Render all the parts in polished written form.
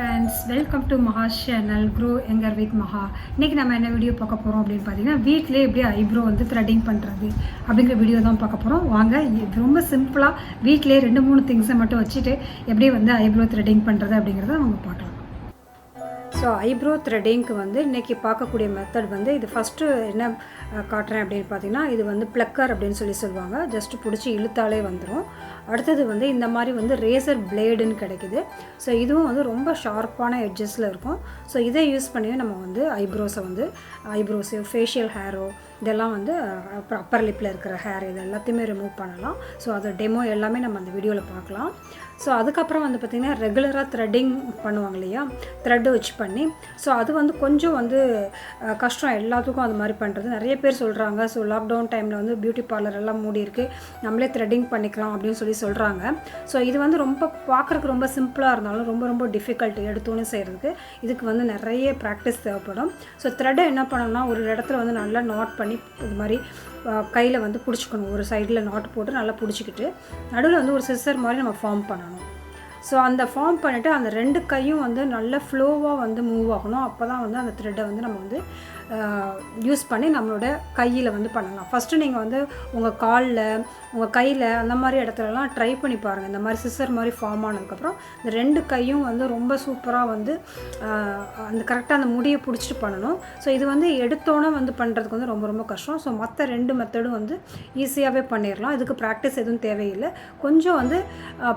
friends, welcome to MAHA's channel Grow Younger with MAHA. இன்னைக்கு நம்ம என்ன வீடியோ பார்க்க போறோம் அப்படினு பாத்தீங்கன்னா வீட்லயே எப்படி ஐப்ரோ வந்து த்ரெடிங் பண்றது அப்படிங்கற வீடியோ தான் பார்க்க போறோம். வாங்க, இது ரொம்ப சிம்பிளா வீட்லயே 2-3 திங்ஸ் மட்டும் வச்சிட்டு எப்படி வந்து ஐப்ரோ த்ரெடிங் பண்றது அப்படிங்கறத நம்ம பார்க்கலாம். ஸோ ஐப்ரோ த்ரெட்டிங்க்கு வந்து இன்றைக்கி பார்க்கக்கூடிய மெத்தட் வந்து இது ஃபஸ்ட்டு என்ன காட்டுறேன் அப்படின்னு பார்த்தீங்கன்னா, இது வந்து ப்ளக்கர் அப்படின்னு சொல்லுவாங்க. ஜஸ்ட்டு பிடிச்சி இழுத்தாலே வந்துடும். அடுத்தது வந்து இந்த மாதிரி வந்து ரேசர் பிளேடுன்னு கிடைக்குது. ஸோ இதுவும் வந்து ரொம்ப ஷார்ப்பான எட்ஜஸில் இருக்கும். ஸோ இதை யூஸ் பண்ணி நம்ம வந்து ஐப்ரோஸோ ஃபேஷியல் ஹேரோ இதெல்லாம் வந்து அப்புறம் அப்பர் லிப்பில் இருக்கிற ஹேர் இது எல்லாத்தையுமே ரிமூவ் பண்ணலாம். ஸோ அதை டெமோ எல்லாமே நம்ம அந்த வீடியோவில் பார்க்கலாம். ஸோ அதுக்கப்புறம் வந்து பார்த்திங்கன்னா ரெகுலராக த்ரெட்டிங் பண்ணுவாங்க இல்லையா, த்ரெட்டு வச்சு பண்ணி. ஸோ அது வந்து கொஞ்சம் வந்து கஷ்டம் எல்லாத்துக்கும் அது மாதிரி பண்ணுறது. நிறைய பேர் சொல்கிறாங்க, ஸோ லாக்டவுன் டைமில் வந்து பியூட்டி பார்லர் எல்லாம் மூடி இருக்குது, நம்மளே த்ரெட்டிங் பண்ணிக்கலாம் அப்படின்னு சொல்கிறாங்க. ஸோ இது வந்து ரொம்ப பார்க்குறதுக்கு ரொம்ப சிம்பிளாக இருந்தாலும் ரொம்ப டிஃபிகல்ட் எடுத்தோன்னு செய்கிறதுக்கு. இதுக்கு வந்து நிறைய ப்ராக்டிஸ் தேவைப்படும். ஸோ த்ரெட்டை என்ன பண்ணணும்னா, ஒரு இடத்துல வந்து நல்லா நாட் பண்ணி இது மாதிரி கையில் வந்து பிடிச்சிக்கணும். ஒரு சைடில் நாட் போட்டு நல்லா பிடிச்சிக்கிட்டு நடுவில் வந்து ஒரு சிசர் மாதிரி நம்ம ஃபார்ம் பண்ணணும். ஸோ அந்த ஃபார்ம் பண்ணிவிட்டு அந்த 2 கையும் வந்து நல்ல ஃப்ளோவாக வந்து மூவ் ஆகணும். அப்போ தான் வந்து அந்த த்ரெட்டை வந்து நம்ம வந்து யூஸ் பண்ணி நம்மளோட கையில் வந்து பண்ணலாம். ஃபஸ்ட்டு நீங்கள் வந்து உங்கள் காலில், உங்கள் கையில் அந்த மாதிரி இடத்துலலாம் ட்ரை பண்ணி பாருங்கள். இந்த மாதிரி சிசர் மாதிரி ஃபார்ம் ஆனதுக்கப்புறம் இந்த 2 கையும் வந்து ரொம்ப சூப்பராக வந்து அந்த கரெக்டாக அந்த முடியை பிடிச்சிட்டு பண்ணணும். ஸோ இது வந்து எடுத்தோன்னே வந்து பண்ணுறதுக்கு வந்து ரொம்ப கஷ்டம். ஸோ மற்ற 2 மெத்தடும் வந்து ஈஸியாகவே பண்ணிடலாம். இதுக்கு ப்ராக்டிஸ் எதுவும் தேவையில்லை, கொஞ்சம் வந்து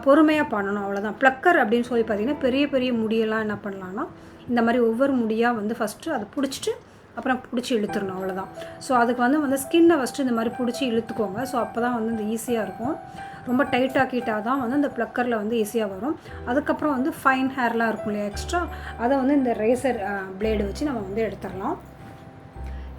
பொறுமையாக பண்ணணும், அவ்வளோதான். ப்ளக்கர் அப்படின்னு சொல்லி பார்த்திங்கன்னா பெரிய முடியெல்லாம் என்ன பண்ணலான்னா, இந்த மாதிரி ஒவ்வொரு முடியாக வந்து ஃபஸ்ட்டு அதை பிடிச்சிட்டு அப்புறம் பிடிச்சி இழுத்துடணும், அவ்வளோதான். ஸோ அதுக்கு வந்து ஸ்கின்னை ஃபஸ்ட்டு இந்த மாதிரி பிடிச்சி இழுத்துக்கோங்க. ஸோ அப்போ தான் வந்து இந்த ஈஸியாக இருக்கும். ரொம்ப டைட்டாக்கிட்டால் தான் வந்து இந்த ப்ளக்கரில் வந்து ஈஸியாக வரும். அதுக்கப்புறம் வந்து ஃபைன் ஹேர்லாம் இருக்கும் இல்லையா எக்ஸ்ட்ரா, அதை வந்து இந்த ரேசர் பிளேடு வச்சு நம்ம வந்து எடுத்துடலாம்.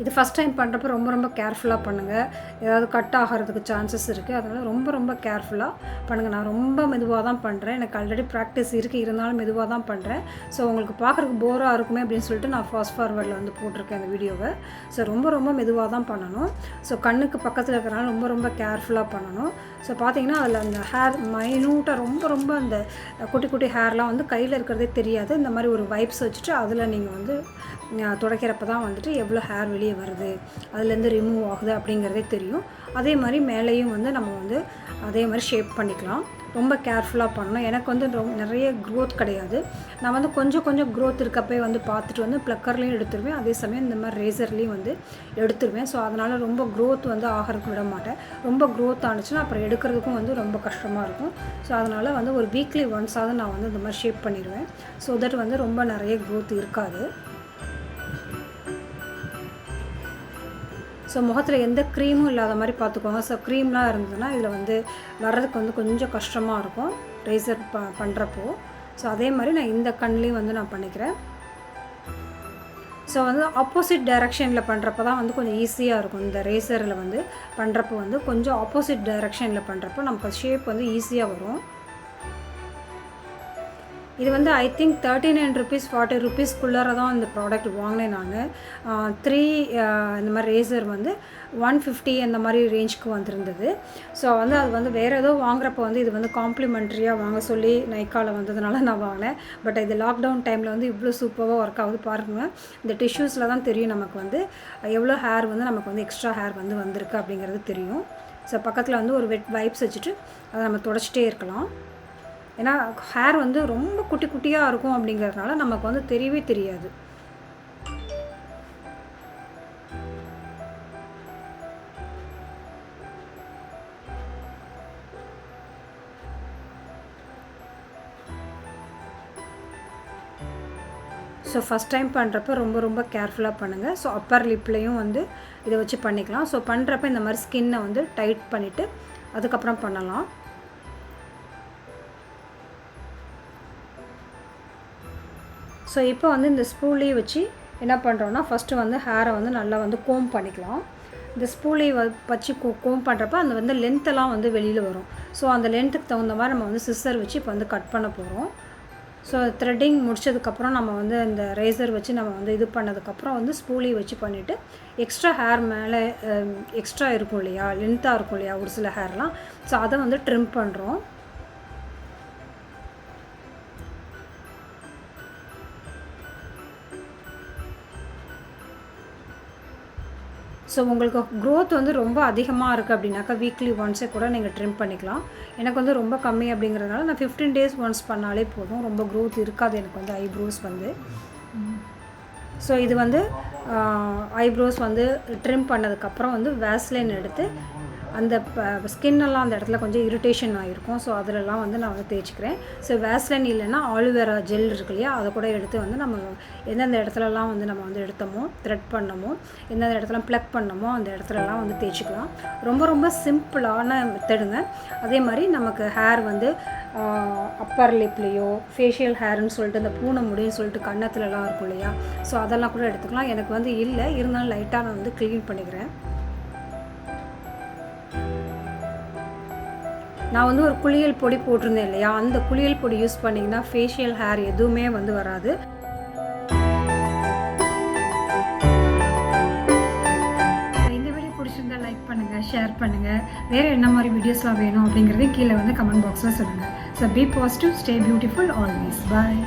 இது ஃபஸ்ட் டைம் பண்ணுறப்ப ரொம்ப கேர்ஃபுல்லாக பண்ணுங்கள். ஏதாவது கட் ஆகிறதுக்கு சான்சஸ் இருக்குது. அதனால் ரொம்ப கேர்ஃபுல்லாக பண்ணுங்கள். நான் ரொம்ப மெதுவாக தான் பண்ணுறேன். எனக்கு ஆல்ரெடி ப்ராக்டிஸ் இருக்குது, இருந்தாலும் மெதுவாக தான் பண்ணுறேன். ஸோ உங்களுக்கு பார்க்குறதுக்கு போராக இருக்குமே அப்படின்னு சொல்லிட்டு நான் ஃபாஸ்ட் ஃபார்வர்டில் வந்து போட்டிருக்கேன் இந்த வீடியோவை. ஸோ ரொம்ப மெதுவாக தான் பண்ணணும். ஸோ கண்ணுக்கு பக்கத்தில் இருக்கிறனால ரொம்ப கேர்ஃபுல்லாக பண்ணணும். ஸோ பார்த்தீங்கன்னா அதில் அந்த ஹேர் மைனூட்டாக ரொம்ப அந்த குட்டி ஹேர்லாம் வந்து கையில் இருக்கிறதே தெரியாது. இந்த மாதிரி ஒரு வைப்ஸ் வச்சுட்டு அதில் நீங்கள் வந்து துடைக்கிறப்ப தான் வந்துட்டு எவ்வளோ ஹேர் வெளியே வருது, அதுலேருந்து ரிமூவ் ஆகுது அப்படிங்கிறதே தெரியும். அதே மாதிரி மேலேயும் வந்து நம்ம வந்து அதே மாதிரி ஷேப் பண்ணிக்கலாம். ரொம்ப கேர்ஃபுல்லாக பண்ணணும். எனக்கு வந்து நிறைய க்ரோத் கிடையாது. நான் வந்து கொஞ்சம் க்ரோத் இருக்கப்போ வந்து பார்த்துட்டு வந்து ப்ளக்கர்லேயும் எடுத்துருவேன், அதே சமயம் இந்த மாதிரி ரேசர்லேயும் வந்து எடுத்துருவேன். ஸோ அதனால் ரொம்ப க்ரோத் வந்து ஆகிறதுக்கு விட மாட்டேன். ரொம்ப க்ரோத் ஆனிச்சுன்னா அப்புறம் எடுக்கிறதுக்கும் வந்து ரொம்ப கஷ்டமாக இருக்கும். ஸோ அதனால் வந்து ஒரு வீக்லி ஒன்ஸாவது நான் வந்து இந்த மாதிரி ஷேப் பண்ணிடுவேன். ஸோ தட் வந்து ரொம்ப நிறைய க்ரோத் இருக்காது. ஸோ முகத்தில் எந்த க்ரீமும் இல்லாத மாதிரி பார்த்துக்கோங்க. ஸோ க்ரீம்லாம் இருந்ததுன்னா இதில் வந்து வர்றதுக்கு வந்து கொஞ்சம் கஷ்டமாக இருக்கும் ரேசர் பண்ணுறப்போ. ஸோ அதே மாதிரி நான் இந்த கண்லேயும் வந்து நான் பண்ணிக்கிறேன். ஸோ வந்து ஆப்போசிட் டைரெக்ஷனில் பண்ணுறப்ப தான் வந்து கொஞ்சம் ஈஸியாக இருக்கும். இந்த ரேசரில் வந்து பண்ணுறப்போ வந்து கொஞ்சம் ஆப்போசிட் டைரெக்ஷனில் பண்ணுறப்போ நமக்கு ஷேப் வந்து ஈஸியாக வரும். இது வந்து ஐ திங்க் 39 rupees 40 rupeesக்குள்ளார தான் இந்த ப்ராடக்ட் வாங்கினேன் நான். 3 இந்த மாதிரி ரேசர் வந்து 150 அந்த மாதிரி ரேஞ்சுக்கு வந்திருந்தது. ஸோ வந்து அது வந்து வேறு ஏதோ வாங்குறப்போ வந்து இது வந்து காம்ப்ளிமெண்ட்ரியாக வாங்க சொல்லி நைக்காவில் வந்ததுனால நான் வாங்கினேன். பட் இது லாக்டவுன் டைமில் வந்து இவ்வளோ சூப்பராக ஒர்க் ஆகுது பாருங்கள். இந்த டிஷ்யூஸில் தான் தெரியும் நமக்கு வந்து எவ்வளோ ஹேர் வந்து நமக்கு வந்து எக்ஸ்ட்ரா ஹேர் வந்து வந்திருக்கு அப்படிங்கிறது தெரியும். ஸோ பக்கத்தில் வந்து ஒரு வெட் வைப்ஸ் வச்சுட்டு அதை நம்ம தொடச்சிட்டே இருக்கலாம். ஏன்னா ஹேர் வந்து ரொம்ப குட்டியாக இருக்கும் அப்படிங்கிறதுனால நமக்கு வந்து தெரியவே தெரியாது. ஸோ ஃபஸ்ட் டைம் பண்ணுறப்ப ரொம்ப கேர்ஃபுல்லாக பண்ணுங்கள். ஸோ அப்பர் லிப்லேயும் வந்து இதை வச்சு பண்ணிக்கலாம். ஸோ பண்ணுறப்ப இந்த மாதிரி ஸ்கின்னை வந்து டைட் பண்ணிவிட்டு அதுக்கப்புறம் பண்ணலாம். ஸோ இப்போ வந்து இந்த ஸ்பூலி வச்சு என்ன பண்ணுறோன்னா, ஃபஸ்ட்டு வந்து ஹேரை வந்து நல்லா வந்து கோம் பண்ணிக்கலாம். இந்த ஸ்பூலி வச்சு கோம் பண்ணுறப்ப அந்த வந்து லென்த்தெல்லாம் வந்து வெளியில் வரும். ஸோ அந்த லென்த்துக்கு தகுந்த மாதிரி நம்ம வந்து சிசர் வச்சு இப்போ வந்து கட் பண்ண போகிறோம். ஸோ த்ரெட்டிங் முடிச்சதுக்கப்புறம் நம்ம வந்து இந்த ரேசர் வச்சு நம்ம வந்து இது பண்ணதுக்கப்புறம் வந்து ஸ்பூலி வச்சு பண்ணிவிட்டு எக்ஸ்ட்ரா ஹேர் மேலே எக்ஸ்ட்ரா இருக்கும் இல்லையா, லென்த்தாக இருக்கும் இல்லையா ஒரு சில ஹேர்லாம், ஸோ அதை வந்து ட்ரிம் பண்ணுறோம். ஸோ உங்களுக்கு க்ரோத் வந்து ரொம்ப அதிகமாக இருக்குது அப்படின்னாக்கா வீக்லி ஒன்ஸே கூட நீங்கள் ட்ரிம் பண்ணிக்கலாம். எனக்கு வந்து ரொம்ப கம்மி அப்படிங்கிறதுனால நான் 15 days ஒன்ஸ் பண்ணாலே போதும். ரொம்ப க்ரோத் இருக்காது எனக்கு வந்து ஐப்ரோஸ் வந்து. ஸோ இது வந்து ஐப்ரோஸ் வந்து ட்ரிம் பண்ணதுக்கப்புறம் வந்து வேஸ்லைன் எடுத்து அந்த ஸ்கின்னெல்லாம் அந்த இடத்துல கொஞ்சம் இரிட்டேஷன் ஆகிருக்கும். ஸோ அதிலலாம் வந்து நான் வந்து தேய்ச்சிக்கிறேன். ஸோ வேஸ்லைன் இல்லைன்னா ஆலுவேரா ஜெல் இருக்கு இல்லையா, அதை கூட எடுத்து வந்து நம்ம எந்தெந்த இடத்துலலாம் வந்து நம்ம வந்து எடுத்தோமோ த்ரெட் பண்ணமோ எந்தெந்த இடத்துல ப்ளக் பண்ணமோ அந்த இடத்துலலாம் வந்து தேய்ச்சிக்கலாம். ரொம்ப ரொம்ப சிம்பிளான மெத்தடுங்க. அதே மாதிரி நமக்கு ஹேர் வந்து அப்பர் லிப்லேயோ ஃபேஷியல் ஹேர்னு சொல்லிட்டு இந்த பூனை முடின்னு சொல்லிட்டு கன்னத்துலலாம் இருக்கும் இல்லையா, ஸோ அதெல்லாம் கூட எடுத்துக்கலாம். எனக்கு வந்து இல்லை, இருந்தாலும் லைட்டாக நான் வந்து க்ளீன் பண்ணிக்கிறேன். நான் வந்து ஒரு குளியல் பொடி போட்டிருந்தேன் இல்லையா, அந்த குளியல் பொடி யூஸ் பண்ணிங்கன்னா ஃபேஷியல் ஹேர் எதுவுமே வந்து வராது. இந்த வீடியோ பிடிச்சிருந்தா லைக் பண்ணுங்கள், ஷேர் பண்ணுங்கள். வேறு என்ன மாதிரி வீடியோஸ்லாம் வேணும் அப்படிங்கிறதையும் கீழே வந்து கமெண்ட் பாக்ஸில் சொல்லுங்கள். So be positive, stay beautiful always. Bye.